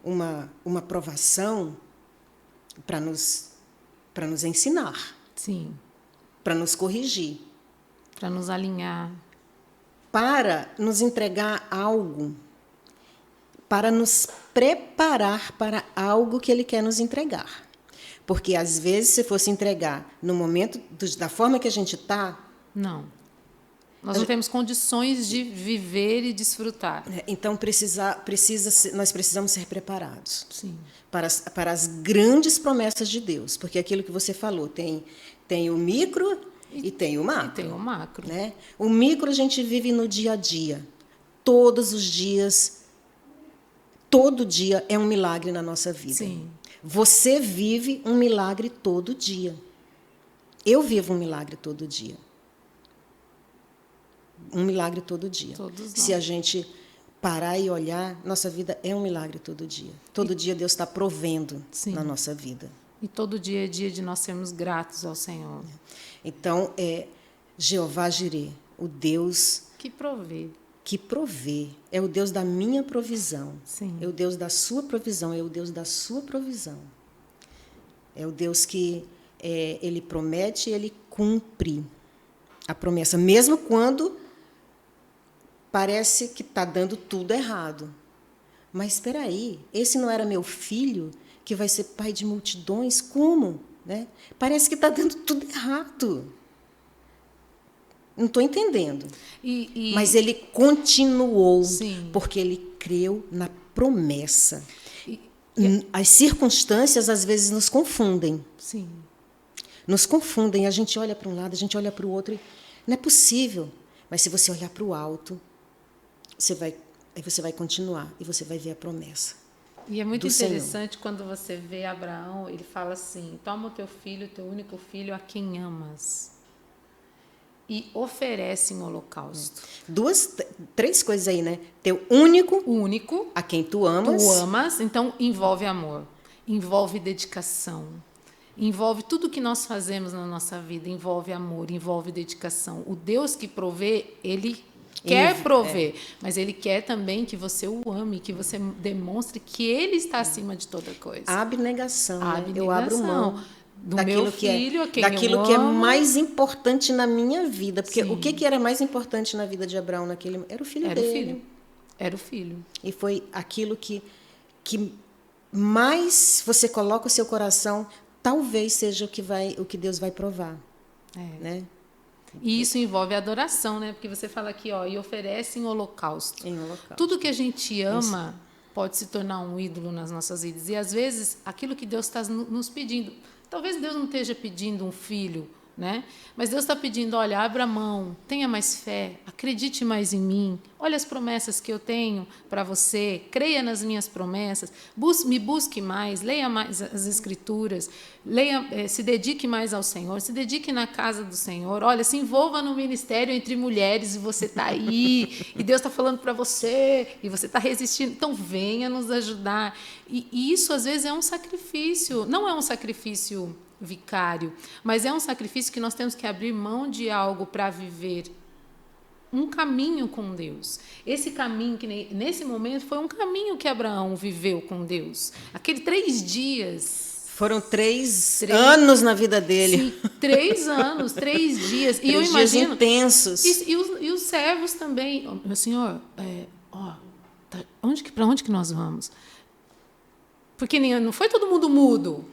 uma provação para nos ensinar, Sim. para nos corrigir, Para nos alinhar. para nos entregar algo, para nos preparar para algo que ele quer nos entregar. Porque, às vezes, se fosse entregar no momento, da forma que a gente está... Não. Nós não temos condições de viver e desfrutar. Então, nós precisamos ser preparados. Sim. Para as grandes promessas de Deus. Porque aquilo que você falou, tem o micro e tem o macro. E tem o macro. Né? O micro a gente vive no dia a dia. Todos os dias, todo dia é um milagre na nossa vida. Sim. Você vive um milagre todo dia. Eu vivo um milagre todo dia. Um milagre todo dia. Todos nós. Se a gente parar e olhar, nossa vida é um milagre todo dia. Todo dia Deus está provendo na nossa vida. E todo dia é dia de nós sermos gratos ao Senhor. Então, é Jeová Jirê, o Deus que provê. Que provê. É o Deus da minha provisão. Sim. É o Deus da sua provisão. É o Deus da sua provisão. É o Deus que ele promete e ele cumpre a promessa, mesmo quando parece que está dando tudo errado. Mas espera aí, esse não era meu filho que vai ser pai de multidões? Como? Né? Parece que está dando tudo errado. Não estou entendendo. Mas ele continuou, Sim. porque ele creu na promessa. As circunstâncias, às vezes, nos confundem. Sim. Nos confundem. A gente olha para um lado, a gente olha para o outro. E não é possível. Mas se você olhar para o alto, você vai continuar e você vai ver a promessa. E é muito interessante Senhor. quando você vê Abraão, ele fala assim: toma o teu filho, teu único filho, a quem amas, e oferece em holocausto. 3 coisas aí, né? Teu único, a quem tu amas. Tu amas, então envolve amor, envolve dedicação, envolve tudo que nós fazemos na nossa vida, envolve amor, envolve dedicação. O Deus que provê, ele quer prover, mas ele quer também que você o ame, que você demonstre que ele está acima de toda coisa. Abnegação. Né? Eu abro mão daquilo meu filho, daquilo que é mais importante na minha vida. Porque o que era mais importante na vida de Abraão naquele era o filho dele. Era o filho. E foi aquilo que mais você coloca o seu coração, talvez seja o que Deus vai provar. Né? E isso envolve adoração, né? Porque você fala aqui, e oferece em holocausto. Tudo que a gente ama pode se tornar um ídolo nas nossas vidas. E, às vezes, aquilo que Deus está nos pedindo... Talvez Deus não esteja pedindo um filho, né? Mas Deus está pedindo, olha, abra mão, tenha mais fé, acredite mais em mim, olha as promessas que eu tenho para você, creia nas minhas promessas, me busque mais, leia mais as Escrituras, se dedique mais ao Senhor, se dedique na casa do Senhor, olha, se envolva no ministério entre mulheres e você está aí, e Deus está falando para você, e você está resistindo, então venha nos ajudar. E isso, às vezes, é um sacrifício, não é um sacrifício vicário, mas é um sacrifício que nós temos que abrir mão de algo para viver um caminho com Deus. Esse caminho, que nesse momento, foi um caminho que Abraão viveu com Deus. Aqueles 3 dias... Foram 3 anos na vida dele. Sim, 3 anos, 3 dias. E eu imagino... dias intensos. E os servos também. Meu senhor, para onde que nós vamos? Porque não foi todo mundo mudo.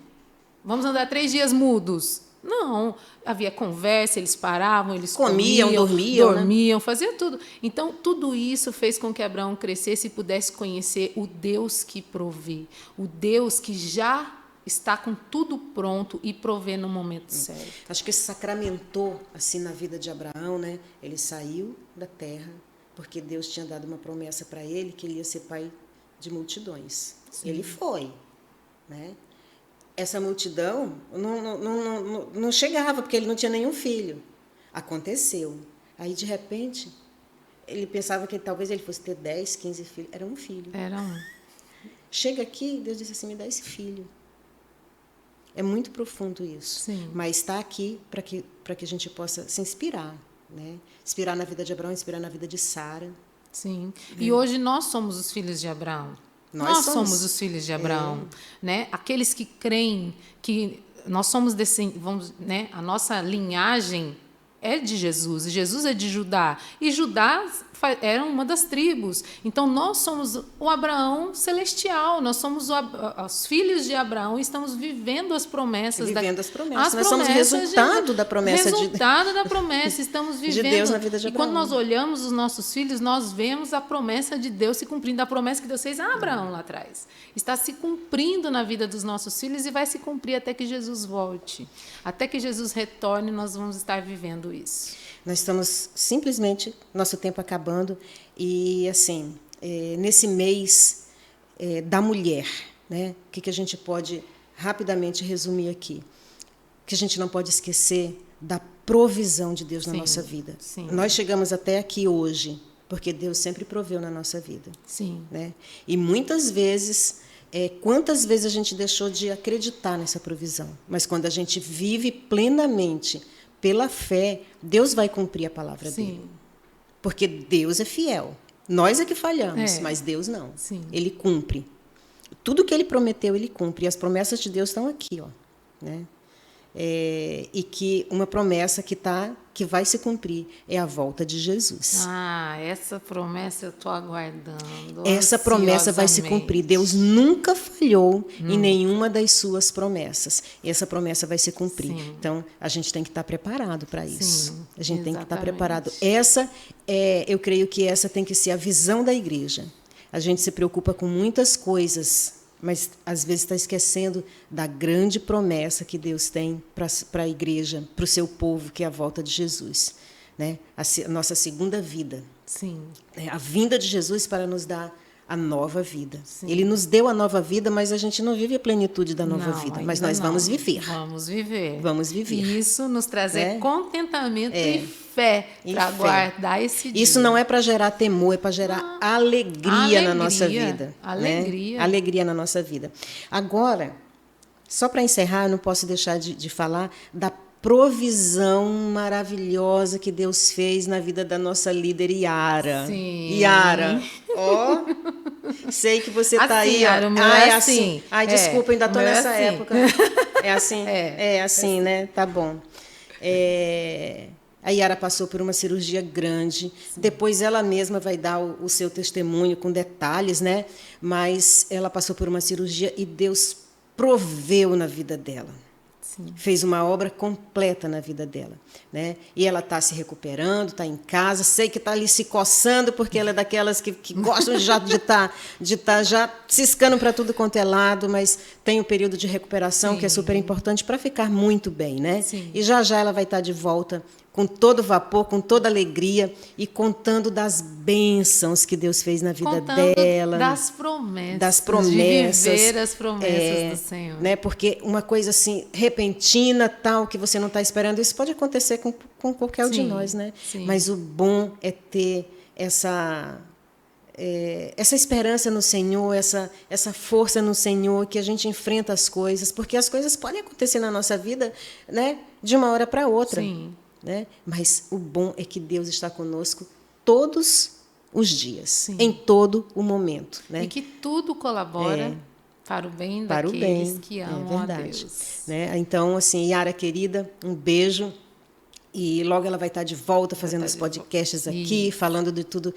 Vamos andar 3 dias mudos. Não, havia conversa, eles paravam, eles comiam, dormiam, né? faziam tudo. Então, tudo isso fez com que Abraão crescesse e pudesse conhecer o Deus que provê, o Deus que já está com tudo pronto e provê no momento certo. Acho que isso sacramentou assim na vida de Abraão, né? Ele saiu da terra porque Deus tinha dado uma promessa para ele que ele ia ser pai de multidões. Sim. Ele foi, né? Essa multidão não chegava, porque ele não tinha nenhum filho. Aconteceu. Aí, de repente, ele pensava que talvez ele fosse ter 10, 15 filhos. Era um filho. Era um. Chega aqui, Deus disse assim, me dá esse filho. É muito profundo isso. Sim. Mas está aqui para que a gente possa se inspirar. Né? Inspirar na vida de Abraão, inspirar na vida de Sara. Sim. E hoje nós somos os filhos de Abraão. Nós somos os filhos de Abraão, né? Aqueles que creem que nós somos né? A nossa linhagem é de Jesus, e Jesus é de Judá, e Judá era uma das tribos. Então nós somos o Abraão celestial, nós somos os filhos de Abraão e estamos vivendo as promessas. As promessas. Nós somos resultado da promessa resultado da promessa, estamos vivendo. De Deus na vida de Abraão. E quando nós olhamos os nossos filhos, nós vemos a promessa de Deus se cumprindo, a promessa que Deus fez a Abraão lá atrás. Está se cumprindo na vida dos nossos filhos e vai se cumprir até que Jesus volte. Até que Jesus retorne, nós vamos estar vivendo isso. Nós estamos simplesmente, nosso tempo acabando, e assim, nesse mês da mulher, né, o que a gente pode rapidamente resumir aqui? Que a gente não pode esquecer da provisão de Deus na nossa vida. Sim. Nós chegamos até aqui hoje, porque Deus sempre proveu na nossa vida. Sim. Né? E muitas vezes, quantas vezes a gente deixou de acreditar nessa provisão? Mas quando a gente vive plenamente pela fé, Deus vai cumprir a palavra dele. Porque Deus é fiel. Nós é que falhamos, mas Deus não. Sim. Ele cumpre. Tudo que ele prometeu, ele cumpre. E as promessas de Deus estão aqui, ó, né? E que uma promessa que vai se cumprir é a volta de Jesus. Essa promessa eu estou aguardando. Essa promessa vai se cumprir. Deus nunca falhou em nenhuma das suas promessas. E essa promessa vai se cumprir. Sim. Então, a gente tem que estar preparado para isso. Sim, a gente tem que estar preparado. Eu creio que essa tem que ser a visão da igreja. A gente se preocupa com muitas coisas, mas às vezes está esquecendo da grande promessa que Deus tem para a igreja, para o seu povo, que é a volta de Jesus, né? A nossa segunda vida. Sim. A vinda de Jesus para nos dar a nova vida. Sim. Ele nos deu a nova vida, mas a gente não vive a plenitude da nova vida. Mas nós vamos viver. Vamos viver. Vamos viver. E isso nos trazer contentamento e fé para aguardar esse dia. Isso não é para gerar temor, é para gerar alegria na nossa vida. Alegria. Né? Alegria na nossa vida. Agora, só para encerrar, eu não posso deixar de falar da provisão maravilhosa que Deus fez na vida da nossa líder Yara. Sim. Yara, sei que você está aí. Yara, é assim. Ai, desculpa, ainda estou nessa assim. época. É assim? É assim, né? Tá bom. A Yara passou por uma cirurgia grande. Sim. Depois ela mesma vai dar o seu testemunho com detalhes, né? Mas ela passou por uma cirurgia e Deus proveu na vida dela. Sim. Fez uma obra completa na vida dela, né? E ela está se recuperando, está em casa. Sei que está ali se coçando, porque ela é daquelas que gostam de estar já ciscando para tudo quanto é lado, mas tem um período de recuperação que é super importante para ficar muito bem, né? Sim. E já ela vai estar de volta com todo vapor, com toda alegria e contando das bênçãos que Deus fez na vida dela. Das promessas. De viver as promessas do Senhor. Né? Porque uma coisa assim, repentina, tal, que você não está esperando, isso pode acontecer com qualquer um de nós, né? Sim. Mas o bom é ter essa esperança no Senhor, essa força no Senhor, que a gente enfrenta as coisas, porque as coisas podem acontecer na nossa vida, né, de uma hora para outra. Sim. Né? Mas o bom é que Deus está conosco todos os dias, em todo o momento. Né? E que tudo colabora para o bem daqueles que amam a Deus. Né? Então, assim, Yara querida, um beijo. E logo ela vai estar de volta fazendo os podcasts aqui, falando de tudo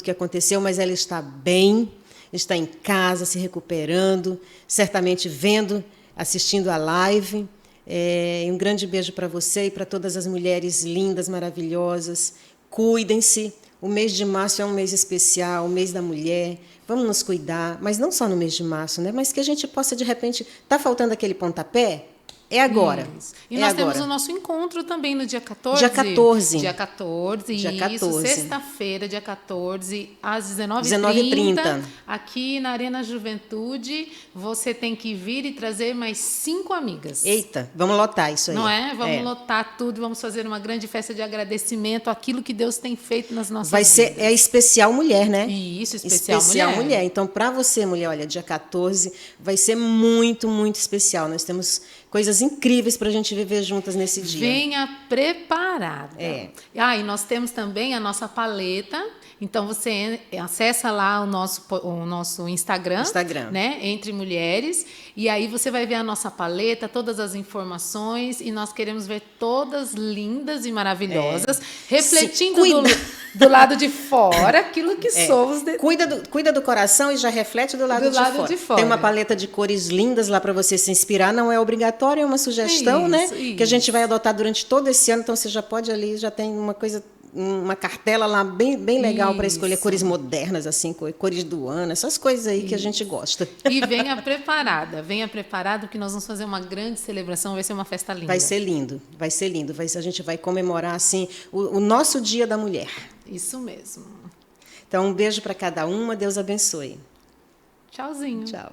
que aconteceu, mas ela está bem, está em casa, se recuperando, certamente vendo, assistindo a live. Um grande beijo para você e para todas as mulheres lindas, maravilhosas. Cuidem-se. O mês de março é um mês especial, o mês da mulher. Vamos nos cuidar, mas não só no mês de março, né? Mas que a gente possa, de repente, tá faltando aquele pontapé? É agora. Isso. E nós temos o nosso encontro também no dia 14. Dia 14. Dia 14, dia 14. Isso, sexta-feira, dia 14, às 19h30. 19h30. Aqui na Arena Juventude, você tem que vir e trazer mais 5 amigas. Eita, vamos lotar isso aí. Não é? Vamos lotar tudo, vamos fazer uma grande festa de agradecimento àquilo que Deus tem feito nas nossas vidas. Vai ser especial mulher, né? Isso, especial mulher. Então, para você, mulher, olha, dia 14 vai ser muito, muito especial. Nós temos coisas incríveis para a gente viver juntas nesse dia. Venha preparada. E nós temos também a nossa paleta. Então, você acessa lá o nosso Instagram, né? Entre Mulheres. E aí você vai ver a nossa paleta, todas as informações. E nós queremos ver todas lindas e maravilhosas, refletindo do lado de fora aquilo que somos. Cuida do coração e já reflete do lado de fora. Tem uma paleta de cores lindas lá para você se inspirar. Não é obrigatório, é uma sugestão, né? Que a gente vai adotar durante todo esse ano. Então, você já pode ali, já tem uma cartela lá bem legal para escolher cores modernas, assim, cores do ano, essas coisas aí que a gente gosta. E venha preparado, que nós vamos fazer uma grande celebração, vai ser uma festa linda. Vai ser lindo. A gente vai comemorar, assim, o nosso Dia da Mulher. Isso mesmo. Então, um beijo para cada uma, Deus abençoe. Tchauzinho. Tchau.